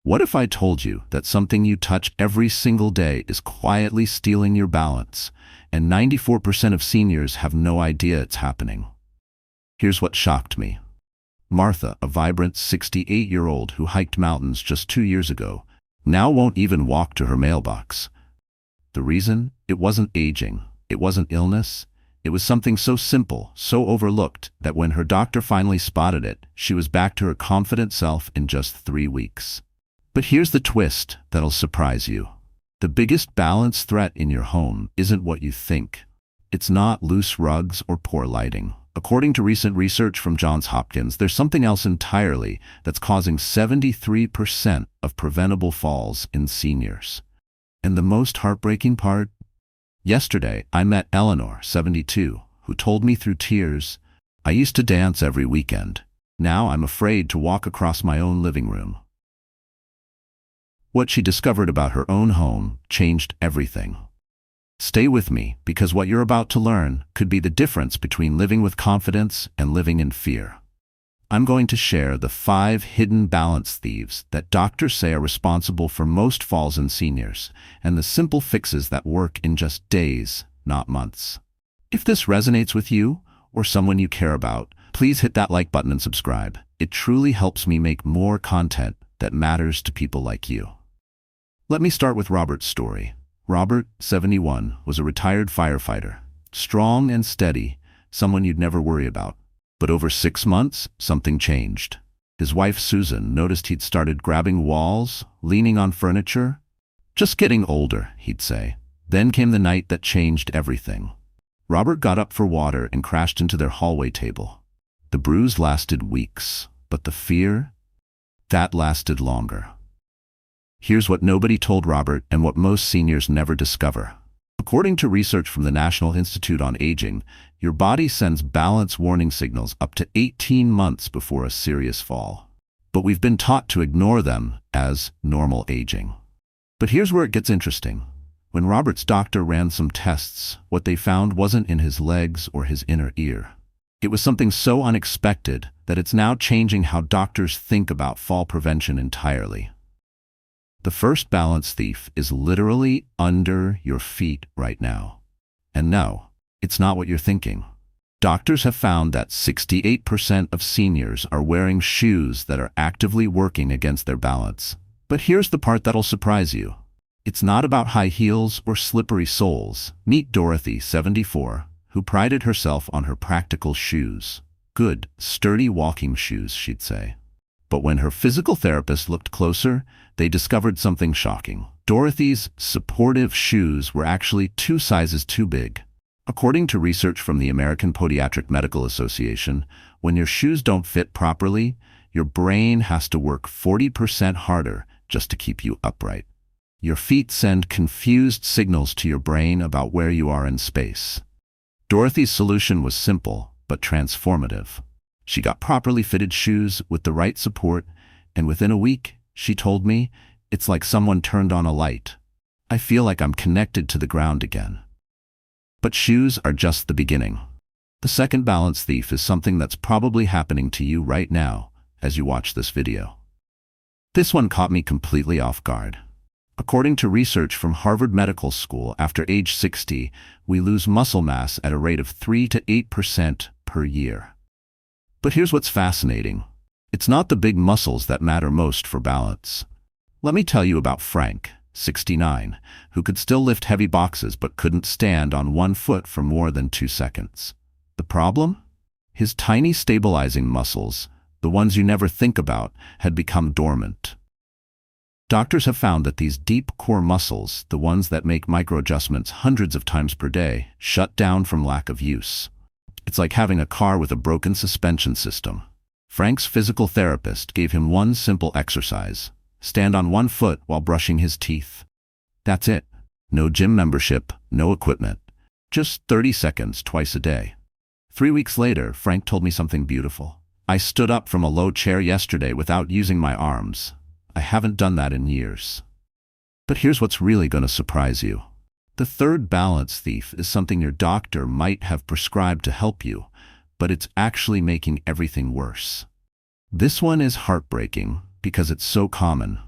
What if I told you that something you touch every single day is quietly stealing your balance, and 94% of seniors have no idea it's happening? Here's what shocked me. Martha, a vibrant 68-year-old who hiked mountains just 2 years ago, now won't even walk to her mailbox. The reason? It wasn't aging. It wasn't illness. It was something so simple, so overlooked, that when her doctor finally spotted it, she was back to her confident self in just 3 weeks. But here's the twist that'll surprise you. The biggest balance threat in your home isn't what you think. It's not loose rugs or poor lighting. According to recent research from Johns Hopkins, there's something else entirely that's causing 73% of preventable falls in seniors. And the most heartbreaking part? Yesterday, I met Eleanor, 72, who told me through tears, "I used to dance every weekend. Now I'm afraid to walk across my own living room." What she discovered about her own home changed everything. Stay with me, because what you're about to learn could be the difference between living with confidence and living in fear. I'm going to share the 5 hidden balance thieves that doctors say are responsible for most falls in seniors, and the simple fixes that work in just days, not months. If this resonates with you or someone you care about, please hit that like button and subscribe. It truly helps me make more content that matters to people like you. Let me start with Robert's story. Robert, 71, was a retired firefighter, strong and steady, someone you'd never worry about. But over 6 months, something changed. His wife, Susan, noticed he'd started grabbing walls, leaning on furniture. "Just getting older," he'd say. Then came the night that changed everything. Robert got up for water and crashed into their hallway table. The bruise lasted weeks, but the fear? That lasted longer. Here's what nobody told Robert and what most seniors never discover. According to research from the National Institute on Aging, your body sends balance warning signals up to 18 months before a serious fall. But we've been taught to ignore them as normal aging. But here's where it gets interesting. When Robert's doctor ran some tests, what they found wasn't in his legs or his inner ear. It was something so unexpected that it's now changing how doctors think about fall prevention entirely. The first balance thief is literally under your feet right now. And no, it's not what you're thinking. Doctors have found that 68% of seniors are wearing shoes that are actively working against their balance. But here's the part that'll surprise you. It's not about high heels or slippery soles. Meet Dorothy, 74, who prided herself on her practical shoes. Good, sturdy walking shoes, she'd say. But when her physical therapist looked closer, they discovered something shocking. Dorothy's supportive shoes were actually 2 sizes too big. According to research from the American Podiatric Medical Association, when your shoes don't fit properly, your brain has to work 40% harder just to keep you upright. Your feet send confused signals to your brain about where you are in space. Dorothy's solution was simple, but transformative. She got properly fitted shoes with the right support, and within a week, she told me, "It's like someone turned on a light. I feel like I'm connected to the ground again." But shoes are just the beginning. The second balance thief is something that's probably happening to you right now as you watch this video. This one caught me completely off guard. According to research from Harvard Medical School, after age 60, we lose muscle mass at a rate of 3 to 8% per year. But here's what's fascinating. It's not the big muscles that matter most for balance. Let me tell you about Frank, 69, who could still lift heavy boxes but couldn't stand on one foot for more than 2 seconds. The problem? His tiny stabilizing muscles, the ones you never think about, had become dormant. Doctors have found that these deep core muscles, the ones that make micro-adjustments hundreds of times per day, shut down from lack of use. It's like having a car with a broken suspension system. Frank's physical therapist gave him one simple exercise: stand on one foot while brushing his teeth. That's it. No gym membership, no equipment. Just 30 seconds twice a day. 3 weeks later, Frank told me something beautiful. "I stood up from a low chair yesterday without using my arms. I haven't done that in years." But here's what's really going to surprise you. The third balance thief is something your doctor might have prescribed to help you, but it's actually making everything worse. This one is heartbreaking because it's so common.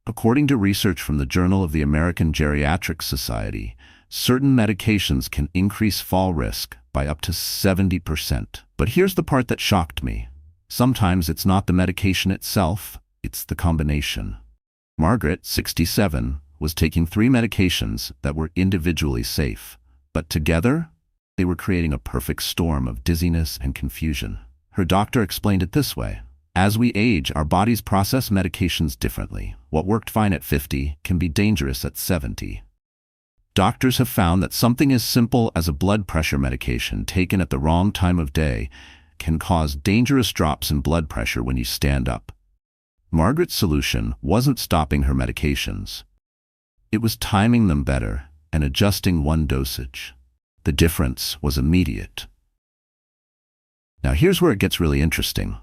According to research from the Journal of the American Geriatric Society, certain medications can increase fall risk by up to 70%. But here's the part that shocked me. Sometimes it's not the medication itself, it's the combination. Margaret, 67, was taking 3 medications that were individually safe, but together, they were creating a perfect storm of dizziness and confusion. Her doctor explained it this way: as we age, our bodies process medications differently. What worked fine at 50 can be dangerous at 70. Doctors have found that something as simple as a blood pressure medication taken at the wrong time of day can cause dangerous drops in blood pressure when you stand up. Margaret's solution wasn't stopping her medications. It was timing them better and adjusting one dosage. The difference was immediate. Now here's where it gets really interesting.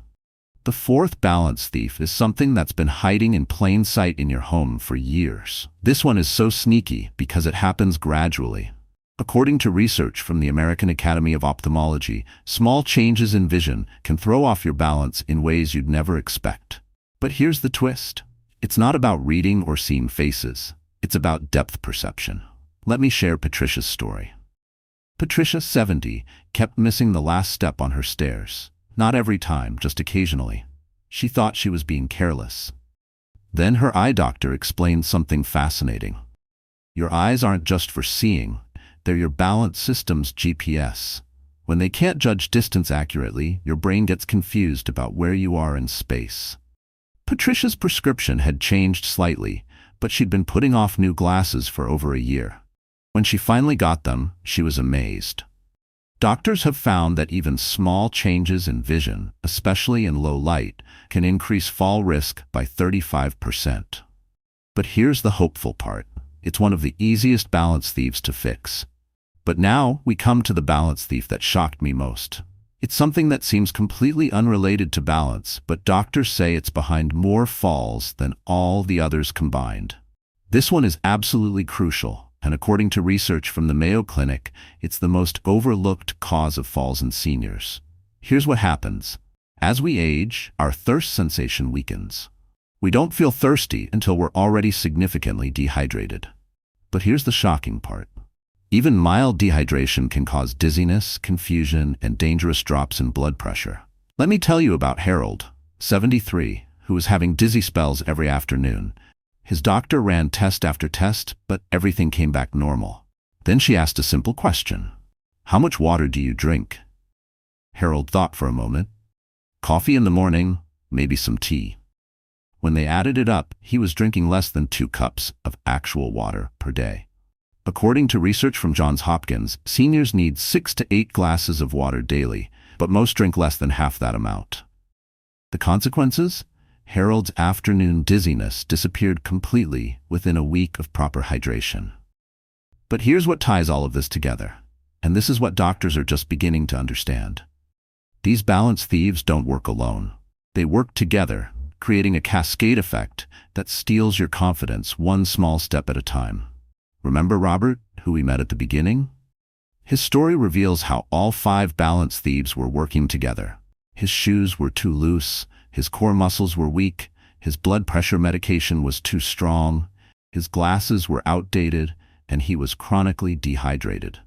The fourth balance thief is something that's been hiding in plain sight in your home for years. This one is so sneaky because it happens gradually. According to research from the American Academy of Ophthalmology, small changes in vision can throw off your balance in ways you'd never expect. But here's the twist. It's not about reading or seeing faces. It's about depth perception. Let me share Patricia's story. Patricia, 70, kept missing the last step on her stairs. Not every time, just occasionally. She thought she was being careless. Then her eye doctor explained something fascinating. Your eyes aren't just for seeing, they're your balance system's GPS. When they can't judge distance accurately, your brain gets confused about where you are in space. Patricia's prescription had changed slightly, but she'd been putting off new glasses for over a year. When she finally got them, she was amazed. Doctors have found that even small changes in vision, especially in low light, can increase fall risk by 35%. But here's the hopeful part. It's one of the easiest balance thieves to fix. But now we come to the balance thief that shocked me most. It's something that seems completely unrelated to balance, but doctors say it's behind more falls than all the others combined. This one is absolutely crucial. And according to research from the Mayo Clinic, it's the most overlooked cause of falls in seniors. Here's what happens. As we age, our thirst sensation weakens. We don't feel thirsty until we're already significantly dehydrated. But here's the shocking part. Even mild dehydration can cause dizziness, confusion, and dangerous drops in blood pressure. Let me tell you about Harold, 73, who was having dizzy spells every afternoon. His doctor ran test after test, but everything came back normal. Then she asked a simple question. How much water do you drink? Harold thought for a moment. Coffee in the morning, maybe some tea. When they added it up, he was drinking less than 2 cups of actual water per day. According to research from Johns Hopkins, seniors need 6 to 8 glasses of water daily, but most drink less than half that amount. The consequences? Harold's afternoon dizziness disappeared completely within a week of proper hydration. But here's what ties all of this together, and this is what doctors are just beginning to understand. These balance thieves don't work alone. They work together, creating a cascade effect that steals your confidence one small step at a time. Remember Robert, who we met at the beginning? His story reveals how all 5 balance thieves were working together. His shoes were too loose, his core muscles were weak, his blood pressure medication was too strong, his glasses were outdated, and he was chronically dehydrated.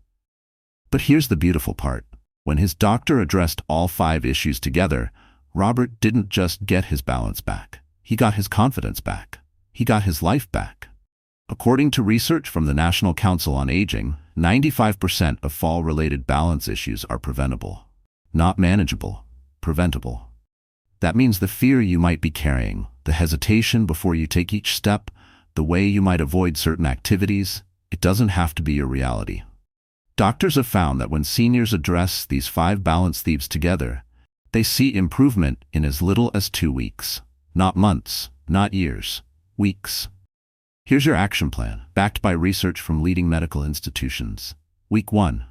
But here's the beautiful part. When his doctor addressed all 5 issues together, Robert didn't just get his balance back. He got his confidence back. He got his life back. According to research from the National Council on Aging, 95% of fall-related balance issues are preventable. Not manageable, preventable. That means the fear you might be carrying, the hesitation before you take each step, the way you might avoid certain activities, it doesn't have to be your reality. Doctors have found that when seniors address these 5 balance thieves together, they see improvement in as little as 2 weeks. Not months, not years, weeks. Here's your action plan, backed by research from leading medical institutions. Week 1.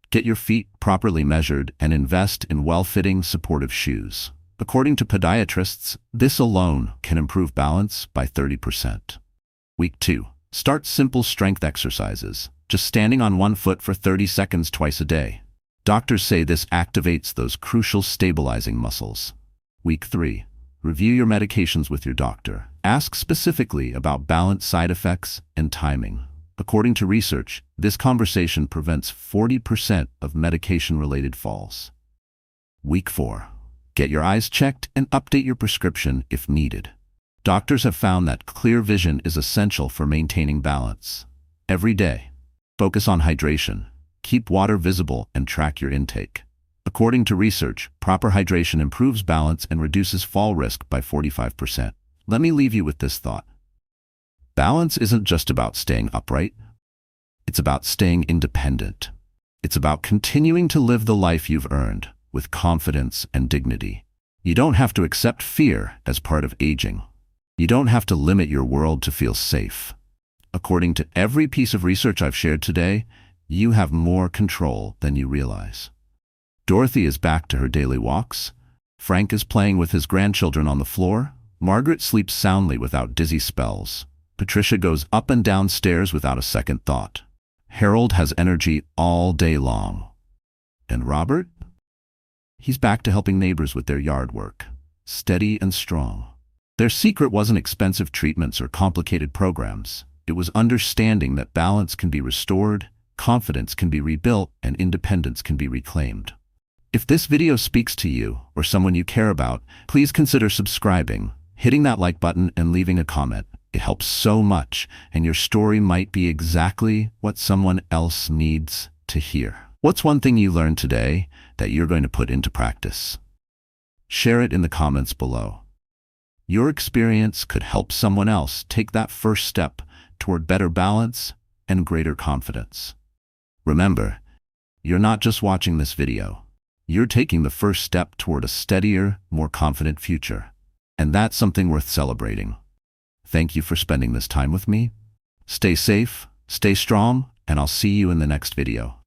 Get your feet properly measured and invest in well-fitting, supportive shoes. According to podiatrists, this alone can improve balance by 30%. Week 2. Start simple strength exercises, just standing on one foot for 30 seconds twice a day. Doctors say this activates those crucial stabilizing muscles. Week 3. Review your medications with your doctor. Ask specifically about balance, side effects, and timing. According to research, this conversation prevents 40% of medication-related falls. Week 4. Get your eyes checked and update your prescription if needed. Doctors have found that clear vision is essential for maintaining balance. Every day, focus on hydration, keep water visible, and track your intake. According to research, proper hydration improves balance and reduces fall risk by 45%. Let me leave you with this thought. Balance isn't just about staying upright. It's about staying independent. It's about continuing to live the life you've earned with confidence and dignity. You don't have to accept fear as part of aging. You don't have to limit your world to feel safe. According to every piece of research I've shared today, you have more control than you realize. Dorothy is back to her daily walks. Frank is playing with his grandchildren on the floor. Margaret sleeps soundly without dizzy spells. Patricia goes up and down stairs without a second thought. Harold has energy all day long. And Robert? He's back to helping neighbors with their yard work, steady and strong. Their secret wasn't expensive treatments or complicated programs. It was understanding that balance can be restored, confidence can be rebuilt, and independence can be reclaimed. If this video speaks to you or someone you care about, please consider subscribing, hitting that like button, and leaving a comment. It helps so much, and your story might be exactly what someone else needs to hear. What's one thing you learned today that you're going to put into practice? Share it in the comments below. Your experience could help someone else take that first step toward better balance and greater confidence. Remember, you're not just watching this video. You're taking the first step toward a steadier, more confident future. And that's something worth celebrating. Thank you for spending this time with me. Stay safe, stay strong, and I'll see you in the next video.